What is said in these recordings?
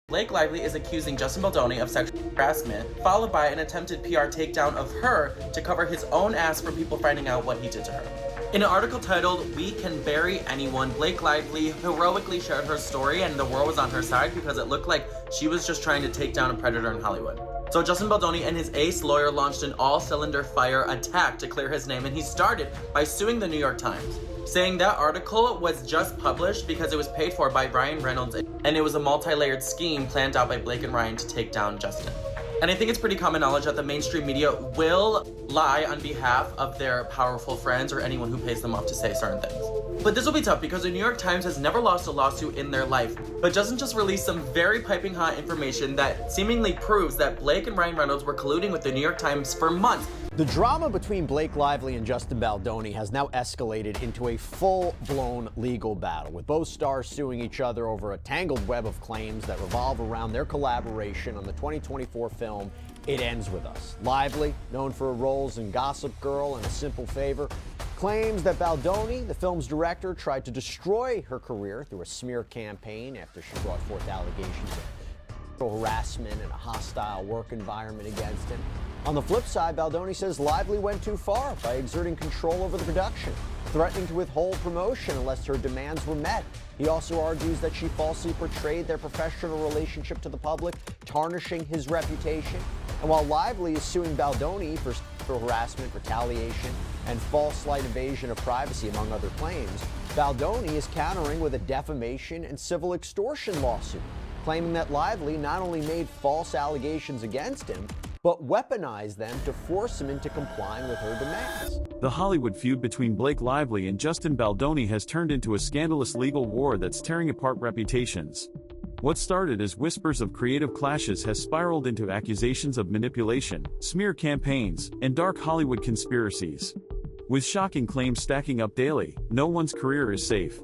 Blake Lively is accusing Justin Baldoni of sexual harassment, followed by an attempted PR takedown of her to cover his own ass from people finding out what he did to her. In an article titled, "We Can Bury Anyone," Blake Lively heroically shared her story, and the world was on her side because it looked like she was just trying to take down a predator in Hollywood. So Justin Baldoni and his ace lawyer launched an all-cylinder fire attack to clear his name, and he started by suing the New York Times, saying that article was just published because it was paid for by Ryan Reynolds, and it was a multi-layered scheme planned out by Blake and Ryan to take down Justin. And I think it's pretty common knowledge that the mainstream media will lie on behalf of their powerful friends or anyone who pays them off to say certain things. But this will be tough because the New York Times has never lost a lawsuit in their life, but Justin just released some very piping hot information that seemingly proves that Blake and Ryan Reynolds were colluding with the New York Times for months. The drama between Blake Lively and Justin Baldoni has now escalated into a full-blown legal battle, with both stars suing each other over a tangled web of claims that revolve around their collaboration on the 2024 film It Ends With Us. Lively, known for her roles in Gossip Girl and A Simple Favor, claims that Baldoni, the film's director, tried to destroy her career through a smear campaign after she brought forth allegations of sexual harassment and a hostile work environment against him. On the flip side, Baldoni says Lively went too far by exerting control over the production, threatening to withhold promotion unless her demands were met. He also argues that she falsely portrayed their professional relationship to the public, tarnishing his reputation. And while Lively is suing Baldoni for sexual harassment, retaliation, and false slight invasion of privacy, among other claims, Baldoni is countering with a defamation and civil extortion lawsuit, claiming that Lively not only made false allegations against him, but weaponized them to force him into complying with her demands. The Hollywood feud between Blake Lively and Justin Baldoni has turned into a scandalous legal war that's tearing apart reputations. What started as whispers of creative clashes has spiraled into accusations of manipulation, smear campaigns, and dark Hollywood conspiracies. With shocking claims stacking up daily, no one's career is safe.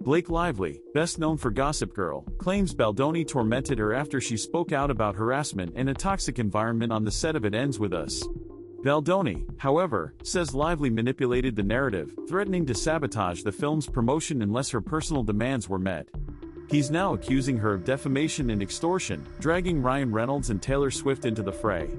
Blake Lively, best known for Gossip Girl, claims Baldoni tormented her after she spoke out about harassment and a toxic environment on the set of It Ends With Us. Baldoni, however, says Lively manipulated the narrative, threatening to sabotage the film's promotion unless her personal demands were met. He's now accusing her of defamation and extortion, dragging Ryan Reynolds and Taylor Swift into the fray.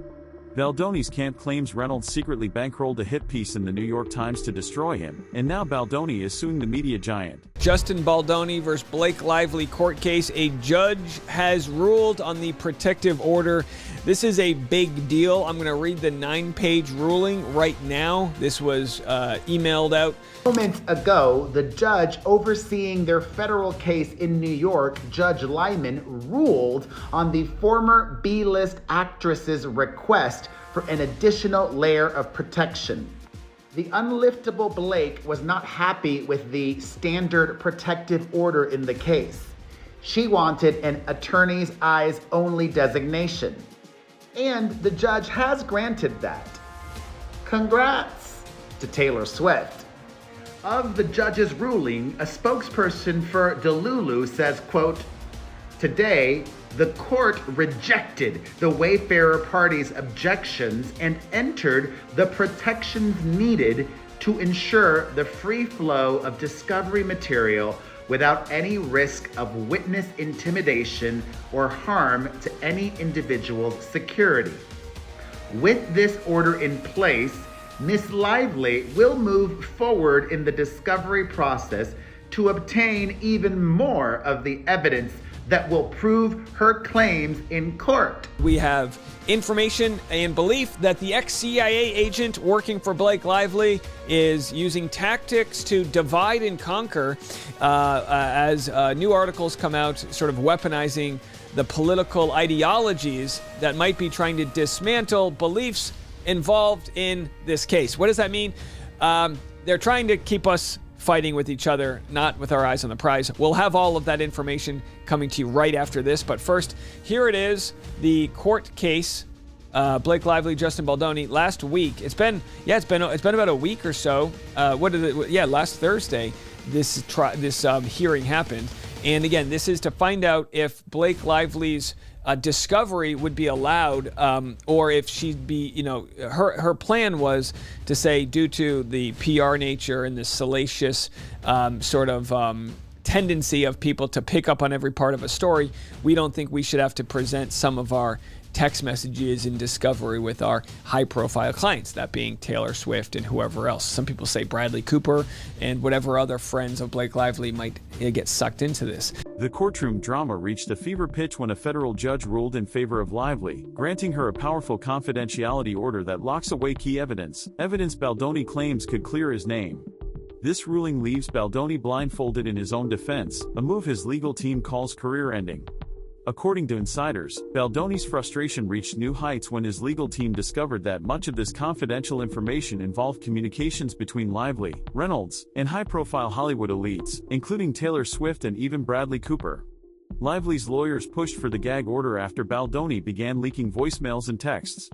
Baldoni's camp claims Reynolds secretly bankrolled a hit piece in the New York Times to destroy him, and now Baldoni is suing the media giant. Justin Baldoni versus Blake Lively court case. A judge has ruled on the protective order. This is a big deal. I'm going to read the 9-page ruling right now. This was emailed out Moments ago, the judge overseeing their federal case in New York, Judge Lyman, ruled on the former B-list actress's request for an additional layer of protection. The unliftable Blake was not happy with the standard protective order in the case. She wanted an attorney's eyes only designation. And the judge has granted that. Congrats to Taylor Swift. Of the judge's ruling, a spokesperson for Delulu says, quote, "Today, the court rejected the Wayfarer party's objections and entered the protections needed to ensure the free flow of discovery material without any risk of witness intimidation or harm to any individual's security. With this order in place, Ms. Lively will move forward in the discovery process to obtain even more of the evidence that will prove her claims in court." We have information and belief that the ex-CIA agent working for Blake Lively is using tactics to divide and conquer as new articles come out, sort of weaponizing the political ideologies that might be trying to dismantle beliefs involved in this case. What does that mean? They're trying to keep us fighting with each other, not with our eyes on the prize. We'll have all of that information coming to you right after this. But first, here it is, the court case. Blake Lively, Justin Baldoni. Last week, it's been about a week or so. Last Thursday, this hearing happened. And again, this is to find out if Blake Lively's discovery would be allowed, or if she'd be, her plan was to say, due to the PR nature and the salacious tendency of people to pick up on every part of a story, we don't think we should have to present some of our text messages in discovery with our high-profile clients, that being Taylor Swift and whoever else. Some people say Bradley Cooper and whatever other friends of Blake Lively might get sucked into this. The courtroom drama reached a fever pitch when a federal judge ruled in favor of Lively, granting her a powerful confidentiality order that locks away key evidence Baldoni claims could clear his name. This ruling leaves Baldoni blindfolded in his own defense, a move his legal team calls career-ending. According to insiders, Baldoni's frustration reached new heights when his legal team discovered that much of this confidential information involved communications between Lively, Reynolds, and high-profile Hollywood elites, including Taylor Swift and even Bradley Cooper. Lively's lawyers pushed for the gag order after Baldoni began leaking voicemails and texts.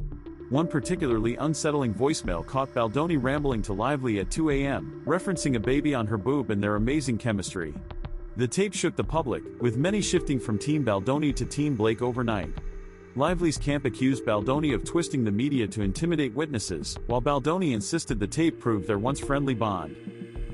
One particularly unsettling voicemail caught Baldoni rambling to Lively at 2 a.m., referencing a baby on her boob and their amazing chemistry. The tape shook the public, with many shifting from Team Baldoni to Team Blake overnight. Lively's camp accused Baldoni of twisting the media to intimidate witnesses, while Baldoni insisted the tape proved their once friendly bond.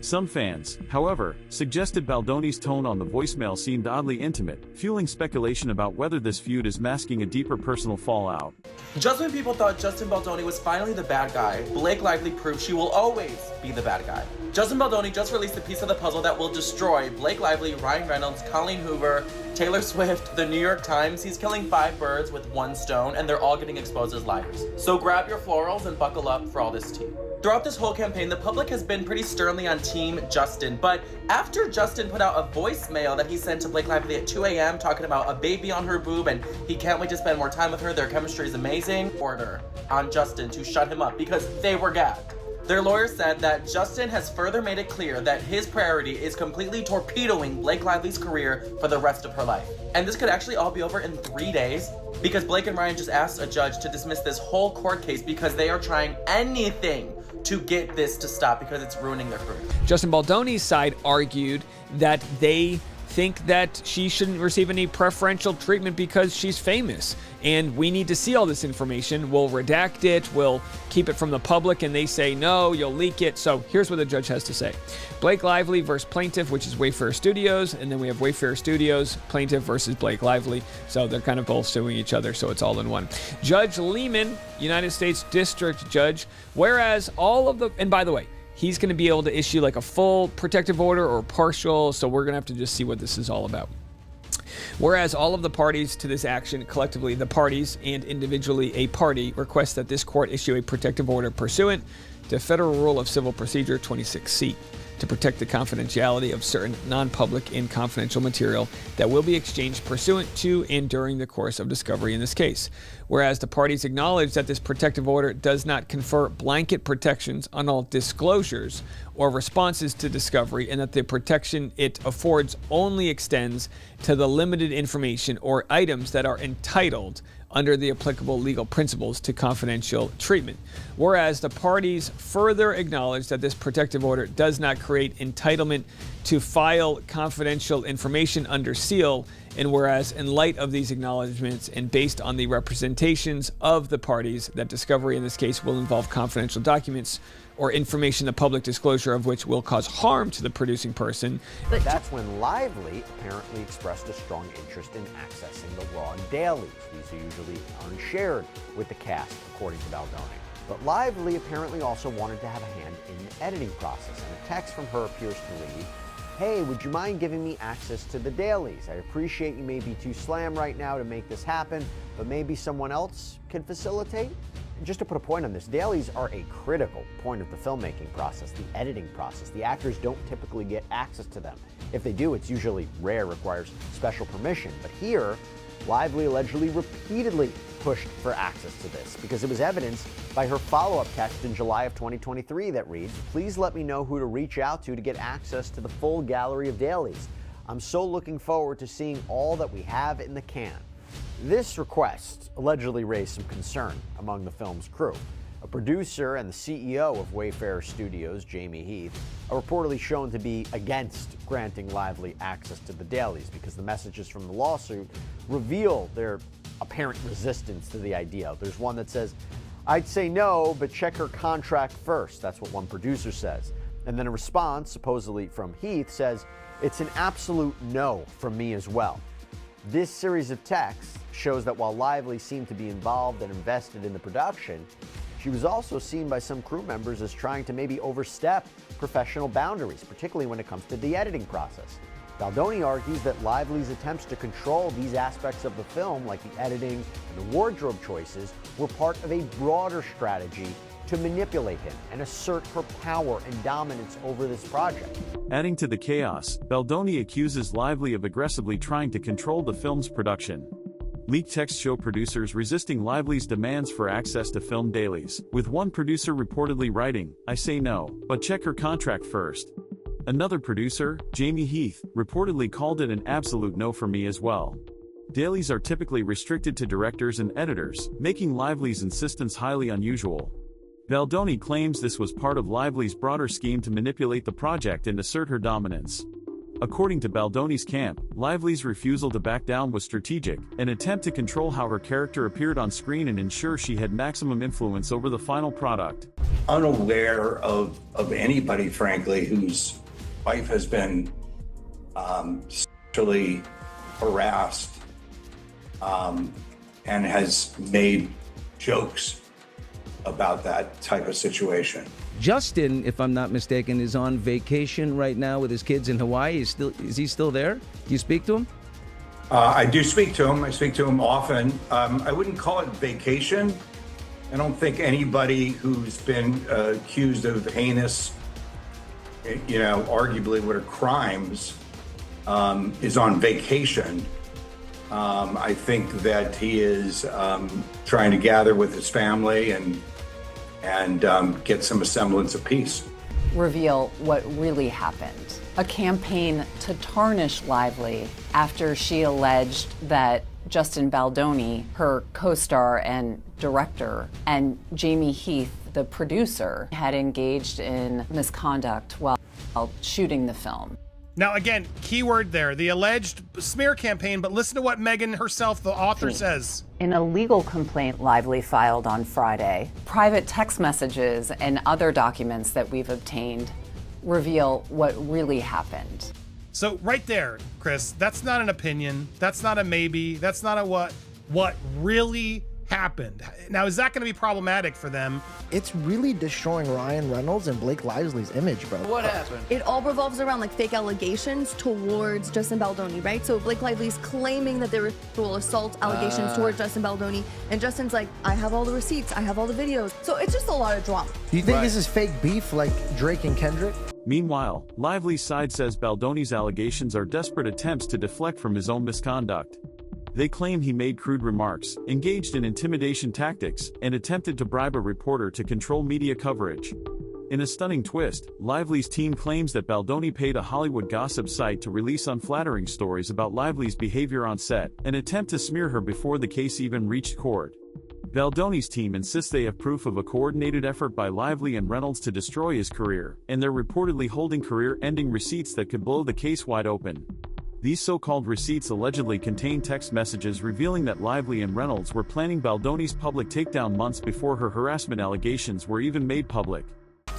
Some fans, however, suggested Baldoni's tone on the voicemail seemed oddly intimate, fueling speculation about whether this feud is masking a deeper personal fallout. Just when people thought Justin Baldoni was finally the bad guy, Blake Lively proved she will always be the bad guy. Justin Baldoni just released a piece of the puzzle that will destroy Blake Lively, Ryan Reynolds, Colleen Hoover, Taylor Swift, the New York Times. He's killing 5 birds with 1 stone, and they're all getting exposed as liars. So grab your florals and buckle up for all this tea. Throughout this whole campaign, the public has been pretty sternly on Team Justin, but after Justin put out a voicemail that he sent to Blake Lively at 2 a.m. talking about a baby on her boob and he can't wait to spend more time with her, their chemistry is amazing, order on Justin to shut him up because they were gagged. Their lawyer said that Justin has further made it clear that his priority is completely torpedoing Blake Lively's career for the rest of her life. And this could actually all be over in 3 days because Blake and Ryan just asked a judge to dismiss this whole court case because they are trying anything to get this to stop because it's ruining their career. Justin Baldoni's side argued that they think that she shouldn't receive any preferential treatment because she's famous. And we need to see all this information. We'll redact it, we'll keep it from the public, and they say, no, you'll leak it. So here's what the judge has to say. Blake Lively versus plaintiff, which is Wayfair Studios, and then we have Wayfair Studios, plaintiff versus Blake Lively. So they're kind of both suing each other, so it's all in one. Judge Lehman, United States District Judge, whereas all of the, and by the way, he's going to be able to issue like a full protective order or partial, so we're going to have to just see what this is all about. Whereas all of the parties to this action, collectively the parties and individually a party, request that this court issue a protective order pursuant to Federal Rule of Civil Procedure 26C to protect the confidentiality of certain non-public and confidential material that will be exchanged pursuant to and during the course of discovery in this case. Whereas the parties acknowledge that this protective order does not confer blanket protections on all disclosures or responses to discovery, and that the protection it affords only extends to the limited information or items that are entitled under the applicable legal principles to confidential treatment. Whereas the parties further acknowledge that this protective order does not create entitlement to file confidential information under seal, and whereas in light of these acknowledgments and based on the representations of the parties that discovery in this case will involve confidential documents or information the public disclosure of which will cause harm to the producing person. But that's when Lively apparently expressed a strong interest in accessing the raw dailies. These are usually unshared with the cast, according to Baldoni. But Lively apparently also wanted to have a hand in the editing process, and a text from her appears to read, "Hey, would you mind giving me access to the dailies? I appreciate you may be too slammed right now to make this happen, but maybe someone else could facilitate?" Just to put a point on this, dailies are a critical point of the filmmaking process, the editing process. The actors don't typically get access to them. If they do, it's usually rare, requires special permission. But here, Lively allegedly repeatedly pushed for access to this because it was evidenced by her follow-up text in July of 2023 that reads, "Please let me know who to reach out to get access to the full gallery of dailies. I'm so looking forward to seeing all that we have in the can." This request allegedly raised some concern among the film's crew. A producer and the CEO of Wayfair Studios, Jamie Heath, are reportedly shown to be against granting Lively access to the dailies because the messages from the lawsuit reveal their apparent resistance to the idea. There's one that says, "I'd say no, but check her contract first." That's what one producer says. And then a response, supposedly from Heath, says, It's an absolute no from me as well. This series of texts shows that while Lively seemed to be involved and invested in the production, she was also seen by some crew members as trying to maybe overstep professional boundaries, particularly when it comes to the editing process. Baldoni argues that Lively's attempts to control these aspects of the film, like the editing and the wardrobe choices, were part of a broader strategy to manipulate him and assert her power and dominance over this project. Adding to the chaos, Baldoni accuses Lively of aggressively trying to control the film's production. Leaked texts show producers resisting Lively's demands for access to film dailies, with one producer reportedly writing, "I say no, but check her contract first." Another producer, Jamie Heath, reportedly called it an absolute no for me as well. Dailies are typically restricted to directors and editors, making Lively's insistence highly unusual. Baldoni claims this was part of Lively's broader scheme to manipulate the project and assert her dominance. According to Baldoni's camp, Lively's refusal to back down was strategic, an attempt to control how her character appeared on screen and ensure she had maximum influence over the final product. Unaware of anybody, frankly, whose wife has been sexually harassed and has made jokes about that type of situation. Justin, if I'm not mistaken, is on vacation right now with his kids in Hawaii. Is he still there? Do you speak to him? I do speak to him. I speak to him often. I wouldn't call it vacation. I don't think anybody who's been accused of heinous, arguably what are crimes, is on vacation. I think that he is trying to gather with his family and get some semblance of peace. Reveal what really happened. A campaign to tarnish Lively after she alleged that Justin Baldoni, her co-star and director, and Jamie Heath, the producer, had engaged in misconduct while shooting the film. Now, again, keyword there, the alleged smear campaign, but listen to what Megan herself, the author, says. In a legal complaint Lively filed on Friday, private text messages and other documents that we've obtained reveal what really happened. So right there, Chris, that's not an opinion. That's not a maybe. That's not a what really happened. Now, is that going to be problematic for them? It's really destroying Ryan Reynolds and Blake Lively's image, bro. What happened? It all revolves around like fake allegations towards Justin Baldoni, right? So Blake Lively's claiming that there were sexual assault allegations towards Justin Baldoni, and Justin's like, I have all the receipts, I have all the videos. So it's just a lot of drama. Do you think this is fake beef like Drake and Kendrick? Meanwhile, Lively's side says Baldoni's allegations are desperate attempts to deflect from his own misconduct. They claim he made crude remarks, engaged in intimidation tactics, and attempted to bribe a reporter to control media coverage. In a stunning twist, Lively's team claims that Baldoni paid a Hollywood gossip site to release unflattering stories about Lively's behavior on set, an attempt to smear her before the case even reached court. Baldoni's team insists they have proof of a coordinated effort by Lively and Reynolds to destroy his career, and they're reportedly holding career-ending receipts that could blow the case wide open. These so-called receipts allegedly contain text messages revealing that Lively and Reynolds were planning Baldoni's public takedown months before her harassment allegations were even made public.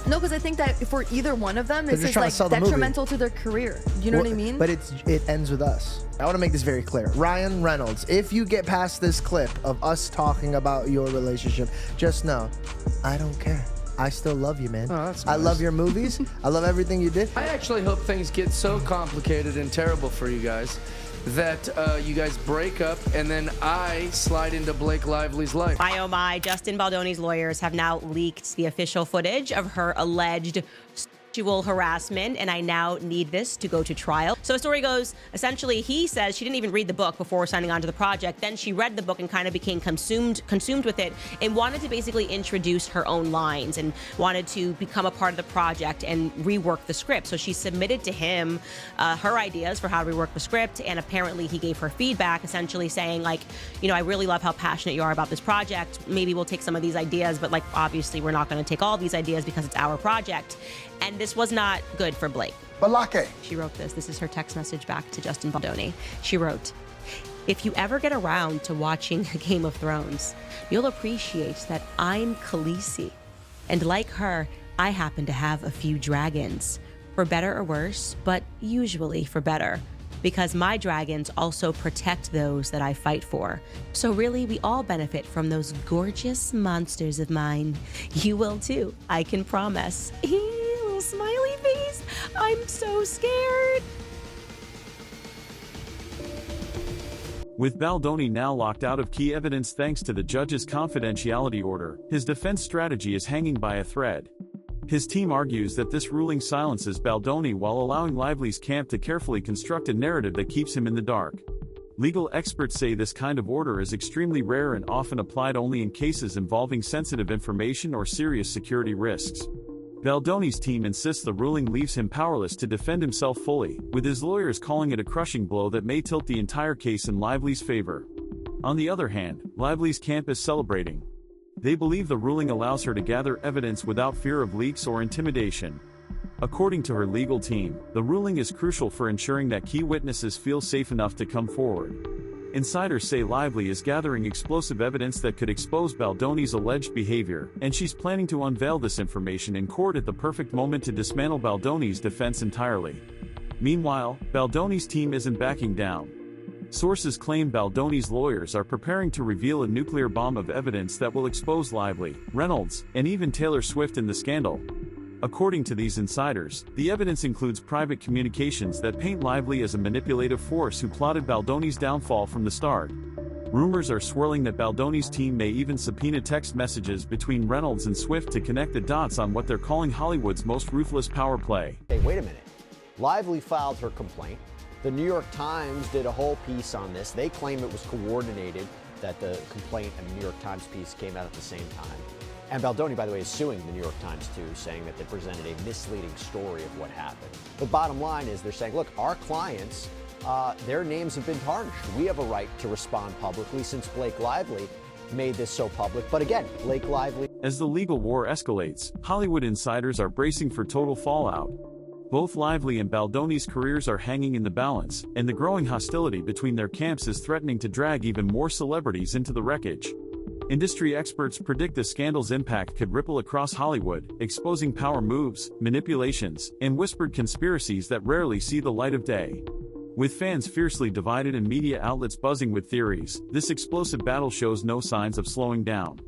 No, because I think that for either one of them, it's just like detrimental to their career. You know what I mean? But it ends with us. I want to make this very clear. Ryan Reynolds, if you get past this clip of us talking about your relationship, just know, I don't care. I still love you, man. Oh, that's nice. I love your movies. I love everything you did. I actually hope things get so complicated and terrible for you guys that you guys break up and then I slide into Blake Lively's life. My oh my, Justin Baldoni's lawyers have now leaked the official footage of her alleged sexual harassment, and I now need this to go to trial. So the story goes, essentially, he says she didn't even read the book before signing on to the project. Then she read the book and kind of became consumed with it and wanted to basically introduce her own lines and wanted to become a part of the project and rework the script. So she submitted to him her ideas for how to rework the script, and apparently he gave her feedback, essentially saying, like, you know, I really love how passionate you are about this project. Maybe we'll take some of these ideas, but like, obviously we're not going to take all these ideas because it's our project. And this was not good for Blake. Balake. She wrote this. This is her text message back to Justin Baldoni. She wrote, if you ever get around to watching Game of Thrones, you'll appreciate that I'm Khaleesi. And like her, I happen to have a few dragons. for better or worse, but usually for better. Because my dragons also protect those that I fight for. So really, we all benefit from those gorgeous monsters of mine. You will too, I can promise. Little smiley face. I'm so scared. With Baldoni now locked out of key evidence thanks to the judge's confidentiality order, his defense strategy is hanging by a thread. His team argues that this ruling silences Baldoni while allowing Lively's camp to carefully construct a narrative that keeps him in the dark. Legal experts say this kind of order is extremely rare and often applied only in cases involving sensitive information or serious security risks. Baldoni's team insists the ruling leaves him powerless to defend himself fully, with his lawyers calling it a crushing blow that may tilt the entire case in Lively's favor. On the other hand, Lively's camp is celebrating. They believe the ruling allows her to gather evidence without fear of leaks or intimidation. According to her legal team, the ruling is crucial for ensuring that key witnesses feel safe enough to come forward. Insiders say Lively is gathering explosive evidence that could expose Baldoni's alleged behavior, and she's planning to unveil this information in court at the perfect moment to dismantle Baldoni's defense entirely. Meanwhile, Baldoni's team isn't backing down. Sources claim Baldoni's lawyers are preparing to reveal a nuclear bomb of evidence that will expose Lively, Reynolds, and even Taylor Swift in the scandal. According to these insiders, the evidence includes private communications that paint Lively as a manipulative force who plotted Baldoni's downfall from the start. Rumors are swirling that Baldoni's team may even subpoena text messages between Reynolds and Swift to connect the dots on what they're calling Hollywood's most ruthless power play. Hey, wait a minute. Lively filed her complaint. The New York Times did a whole piece on this. They claim it was coordinated, that the complaint and the New York Times piece came out at the same time. And Baldoni, by the way, is suing the New York Times too, saying that they presented a misleading story of what happened. The bottom line is they're saying, look, our clients, their names have been tarnished. We have a right to respond publicly since Blake Lively made this so public. But again, Blake Lively... As the legal war escalates, Hollywood insiders are bracing for total fallout. Both Lively and Baldoni's careers are hanging in the balance, and the growing hostility between their camps is threatening to drag even more celebrities into the wreckage. Industry experts predict the scandal's impact could ripple across Hollywood, exposing power moves, manipulations, and whispered conspiracies that rarely see the light of day. With fans fiercely divided and media outlets buzzing with theories, this explosive battle shows no signs of slowing down.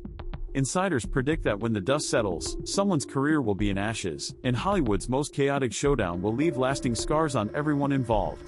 Insiders predict that when the dust settles, someone's career will be in ashes, and Hollywood's most chaotic showdown will leave lasting scars on everyone involved.